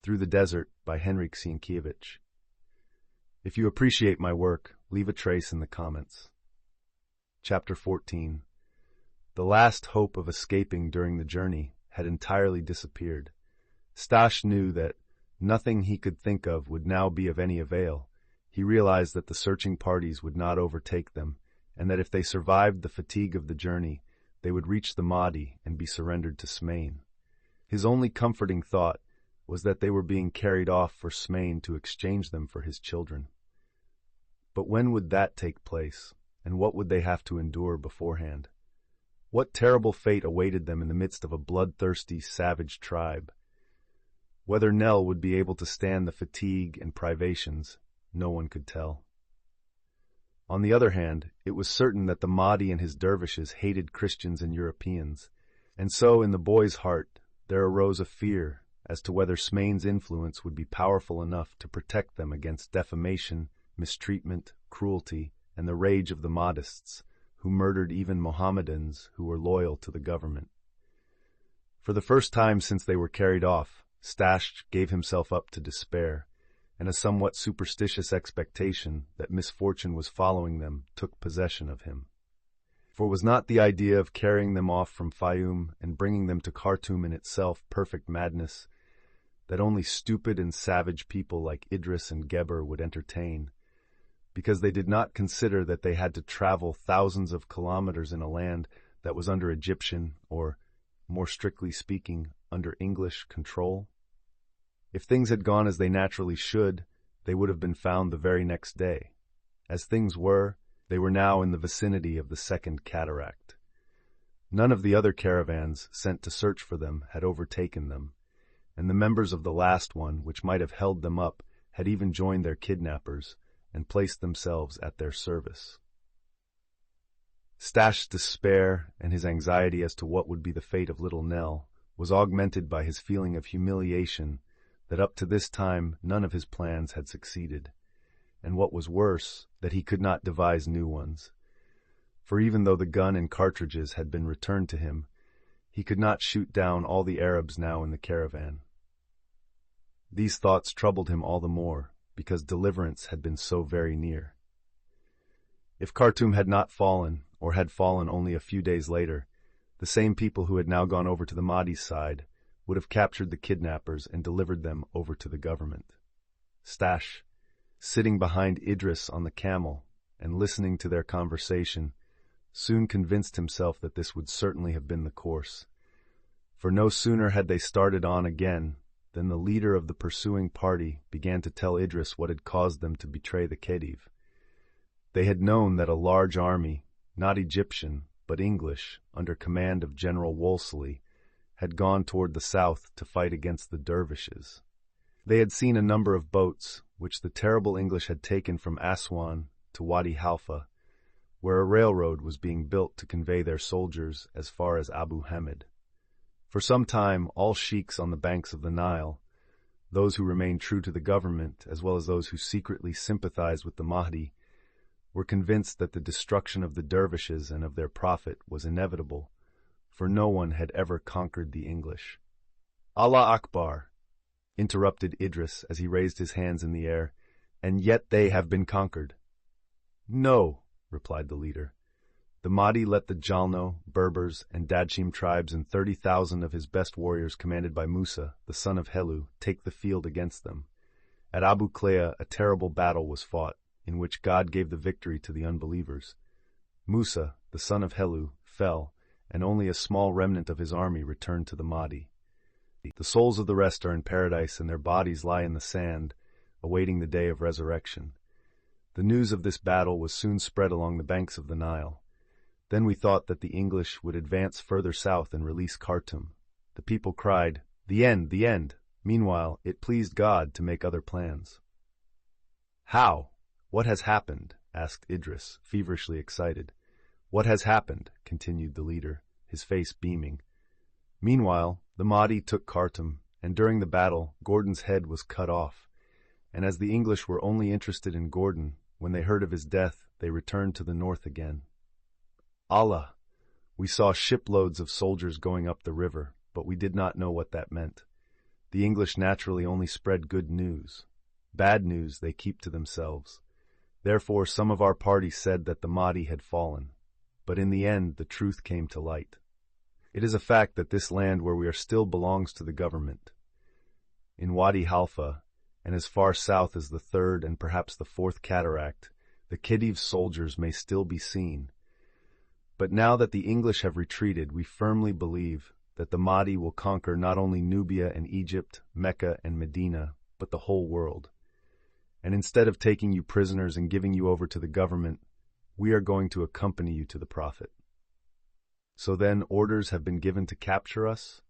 Through the Desert by Henryk Sienkiewicz. If you appreciate my work, leave a trace in the comments. Chapter 14. The last hope of escaping during the journey had entirely disappeared. Staś knew that nothing he could think of would now be of any avail. He realized that the searching parties would not overtake them, and that if they survived the fatigue of the journey, they would reach the Mahdi and be surrendered to Smain. His only comforting thought was that they were being carried off for Smain to exchange them for his children. But when would that take place, and what would they have to endure beforehand? What terrible fate awaited them in the midst of a bloodthirsty, savage tribe? Whether Nell would be able to stand the fatigue and privations, no one could tell. On the other hand, it was certain that the Mahdi and his dervishes hated Christians and Europeans, and so in the boy's heart there arose a fear as to whether Smain's influence would be powerful enough to protect them against defamation, mistreatment, cruelty, and the rage of the Mahdists, who murdered even Mohammedans who were loyal to the government. For the first time since they were carried off, Staś gave himself up to despair, and a somewhat superstitious expectation that misfortune was following them took possession of him. For was not the idea of carrying them off from Fayum and bringing them to Khartoum in itself perfect madness, that only stupid and savage people like Idris and Geber would entertain, because they did not consider that they had to travel thousands of kilometers in a land that was under Egyptian, or, more strictly speaking, under English control? If things had gone as they naturally should, they would have been found the very next day. As things were, they were now in the vicinity of the Second Cataract. None of the other caravans sent to search for them had overtaken them, and the members of the last one, which might have held them up, had even joined their kidnappers and placed themselves at their service. Staś's despair and his anxiety as to what would be the fate of little Nell was augmented by his feeling of humiliation that up to this time none of his plans had succeeded, and what was worse, that he could not devise new ones. For even though the gun and cartridges had been returned to him, he could not shoot down all the Arabs now in the caravan. These thoughts troubled him all the more, because deliverance had been so very near. If Khartoum had not fallen, or had fallen only a few days later, the same people who had now gone over to the Mahdi's side would have captured the kidnappers and delivered them over to the government. Staś, sitting behind Idris on the camel and listening to their conversation, soon convinced himself that this would certainly have been the course. For no sooner had they started on again than the leader of the pursuing party began to tell Idris what had caused them to betray the Khedive. They had known that a large army, not Egyptian, but English, under command of General Wolseley, had gone toward the south to fight against the dervishes. They had seen a number of boats, which the terrible English had taken from Aswan to Wadi Halfa, where a railroad was being built to convey their soldiers as far as Abu Hamid. For some time, all sheiks on the banks of the Nile, those who remained true to the government as well as those who secretly sympathized with the Mahdi, were convinced that the destruction of the dervishes and of their prophet was inevitable, for no one had ever conquered the English. Allah Akbar, interrupted Idris as he raised his hands in the air, and yet they have been conquered. No, replied the leader. The Mahdi let the Jalno, Berbers, and Dadshim tribes and 30,000 of his best warriors commanded by Musa, the son of Helu, take the field against them. At Abu Klea a terrible battle was fought, in which God gave the victory to the unbelievers. Musa, the son of Helu, fell, and only a small remnant of his army returned to the Mahdi. The souls of the rest are in paradise, and their bodies lie in the sand, awaiting the day of resurrection. The news of this battle was soon spread along the banks of the Nile. Then we thought that the English would advance further south and release Khartoum. The people cried, "The end, the end!" Meanwhile, it pleased God to make other plans. How? What has happened? Asked Idris, feverishly excited. What has happened? Continued the leader, his face beaming. Meanwhile, the Mahdi took Khartoum, and during the battle, Gordon's head was cut off. And as the English were only interested in Gordon, when they heard of his death, they returned to the north again. Allah! We saw shiploads of soldiers going up the river, but we did not know what that meant. The English naturally only spread good news. Bad news they keep to themselves. Therefore, some of our party said that the Mahdi had fallen. But in the end, the truth came to light. It is a fact that this land where we are still belongs to the government. In Wadi Halfa, and as far south as the third and perhaps the fourth cataract, the Khedive's soldiers may still be seen. But now that the English have retreated, we firmly believe that the Mahdi will conquer not only Nubia and Egypt, Mecca and Medina, but the whole world. And instead of taking you prisoners and giving you over to the government, we are going to accompany you to the Prophet. So then orders have been given to capture us?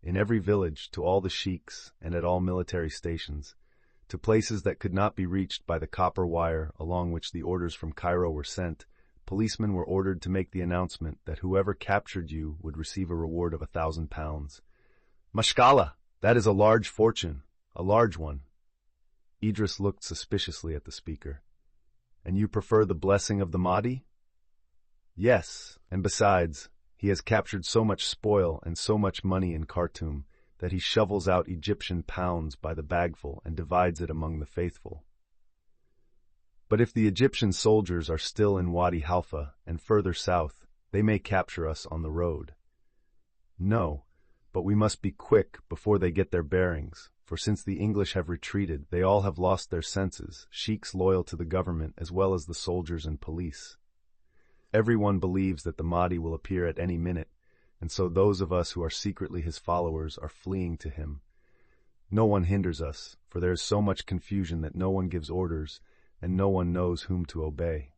In every village, to all the sheiks, and at all military stations, to places that could not be reached by the copper wire along which the orders from Cairo were sent, policemen were ordered to make the announcement that whoever captured you would receive a reward of £1,000. Mashkala, that is a large fortune, a large one. Idris looked suspiciously at the speaker. And you prefer the blessing of the Mahdi? Yes, and besides, he has captured so much spoil and so much money in Khartoum that he shovels out Egyptian pounds by the bagful and divides it among the faithful. But if the Egyptian soldiers are still in Wadi Halfa and further south, they may capture us on the road. No, but we must be quick before they get their bearings, for since the English have retreated, they all have lost their senses, sheiks loyal to the government as well as the soldiers and police. Everyone believes that the Mahdi will appear at any minute, and so those of us who are secretly his followers are fleeing to him. No one hinders us, for there is so much confusion that no one gives orders, and no one knows whom to obey.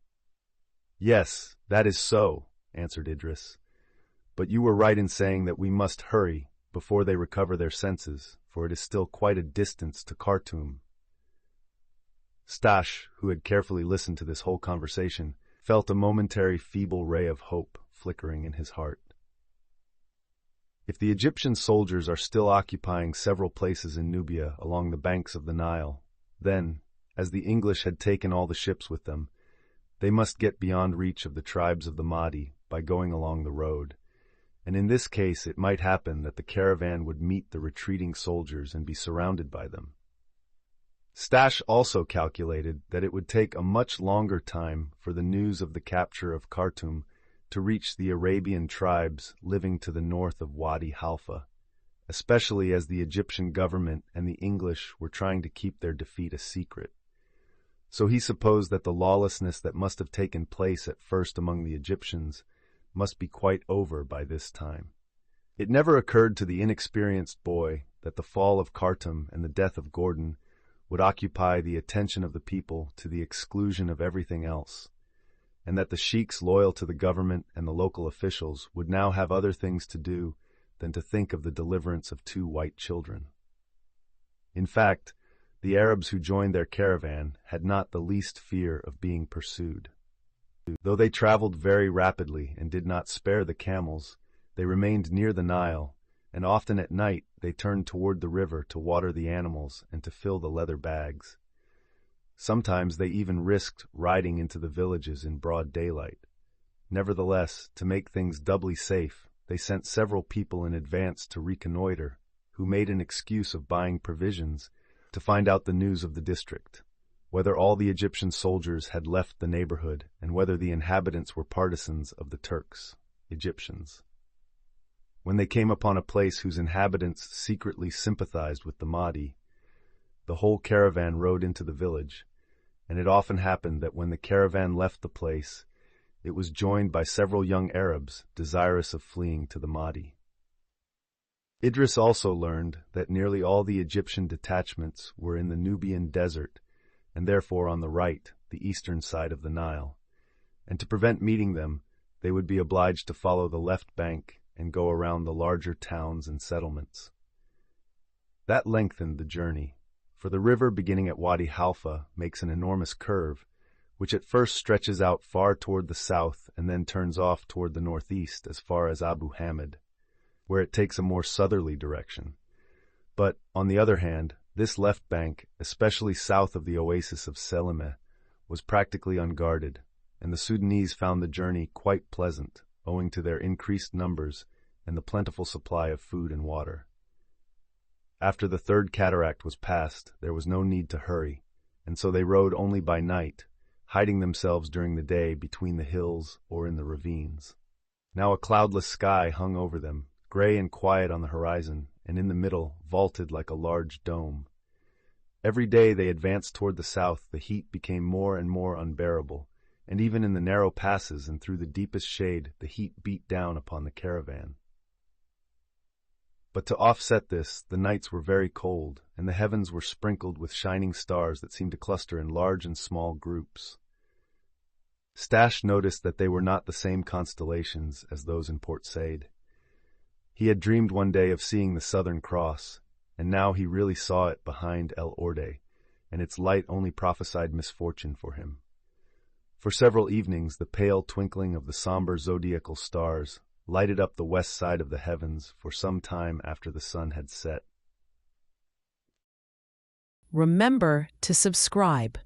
Yes, that is so, answered Idris. But you were right in saying that we must hurry before they recover their senses, for it is still quite a distance to Khartoum. Stash, who had carefully listened to this whole conversation, felt a momentary feeble ray of hope flickering in his heart. If the Egyptian soldiers are still occupying several places in Nubia along the banks of the Nile, then, as the English had taken all the ships with them, they must get beyond reach of the tribes of the Mahdi by going along the road, and in this case it might happen that the caravan would meet the retreating soldiers and be surrounded by them. Stash also calculated that it would take a much longer time for the news of the capture of Khartoum to reach the Arabian tribes living to the north of Wadi Halfa, especially as the Egyptian government and the English were trying to keep their defeat a secret. So he supposed that the lawlessness that must have taken place at first among the Egyptians must be quite over by this time. It never occurred to the inexperienced boy that the fall of Khartoum and the death of Gordon would occupy the attention of the people to the exclusion of everything else, and that the sheiks loyal to the government and the local officials would now have other things to do than to think of the deliverance of 2 white children. In fact, the Arabs who joined their caravan had not the least fear of being pursued. Though they traveled very rapidly and did not spare the camels, they remained near the Nile, and often at night they turned toward the river to water the animals and to fill the leather bags. Sometimes they even risked riding into the villages in broad daylight. Nevertheless, to make things doubly safe, they sent several people in advance to reconnoiter, who made an excuse of buying provisions to find out the news of the district, whether all the Egyptian soldiers had left the neighborhood and whether the inhabitants were partisans of the Turks, Egyptians. When they came upon a place whose inhabitants secretly sympathized with the Mahdi, the whole caravan rode into the village, and it often happened that when the caravan left the place, it was joined by several young Arabs desirous of fleeing to the Mahdi. Idris also learned that nearly all the Egyptian detachments were in the Nubian desert, and therefore on the right, the eastern side of the Nile, and to prevent meeting them, they would be obliged to follow the left bank and go around the larger towns and settlements. That lengthened the journey, for the river beginning at Wadi Halfa makes an enormous curve, which at first stretches out far toward the south and then turns off toward the northeast as far as Abu Hamid, where it takes a more southerly direction. But, on the other hand, this left bank, especially south of the oasis of Selime, was practically unguarded, and the Sudanese found the journey quite pleasant, owing to their increased numbers and the plentiful supply of food and water. After the third cataract was passed, there was no need to hurry, and so they rode only by night, hiding themselves during the day between the hills or in the ravines. Now a cloudless sky hung over them, gray and quiet on the horizon, and in the middle, vaulted like a large dome. Every day they advanced toward the south, the heat became more and more unbearable, and even in the narrow passes and through the deepest shade, the heat beat down upon the caravan. But to offset this, the nights were very cold, and the heavens were sprinkled with shining stars that seemed to cluster in large and small groups. Stash noticed that they were not the same constellations as those in Port Said. He had dreamed one day of seeing the Southern Cross, and now he really saw it behind El Orde, and its light only prophesied misfortune for him. For several evenings, the pale twinkling of the somber zodiacal stars lighted up the west side of the heavens for some time after the sun had set. Remember to subscribe.